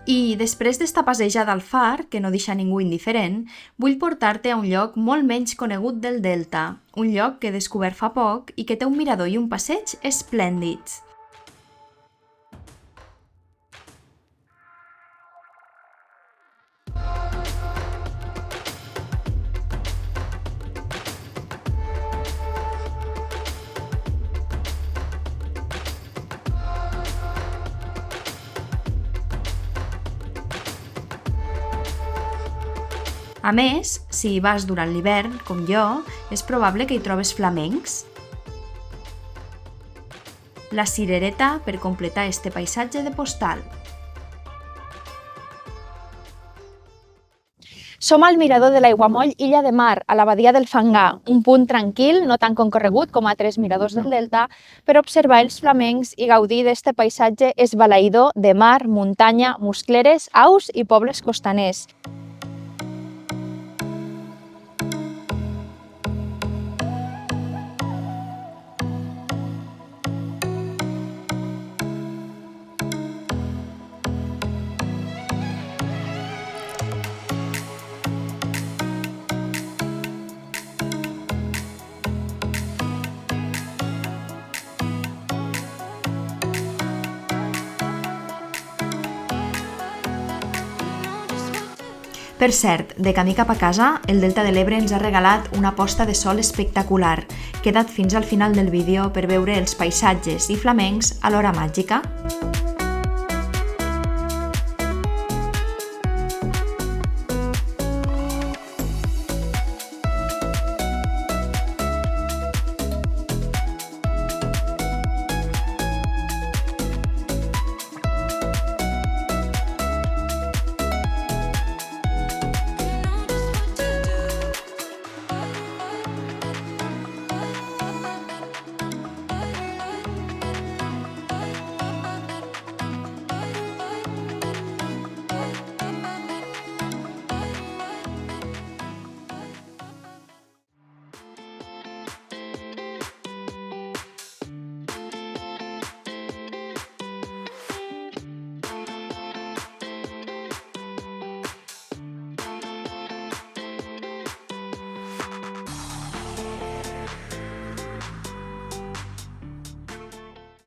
I després d'esta passejada al far, que no deixa ningú indiferent, vull portar-te a un lloc molt menys conegut del Delta, un lloc que he descobert fa poc i que té un mirador i un passeig esplèndids. A més, si hi vas durant l'hivern, com jo, és probable que hi trobes flamencs. La cirereta per completar este paisatge de postal. Som al mirador de l'Aiguamoll Illa de Mar, a la badia del Fangar, un punt tranquil, no tan concorregut com altres miradors del Delta, per observar els flamencs i gaudir d'este paisatge esbalaïdor de mar, muntanya, muscleres, aus i pobles costaners. Per cert, de camí cap a casa, el Delta de l'Ebre ens ha regalat una posta de sol espectacular. Queda't fins al final del vídeo per veure els paisatges i flamencs a l'hora màgica.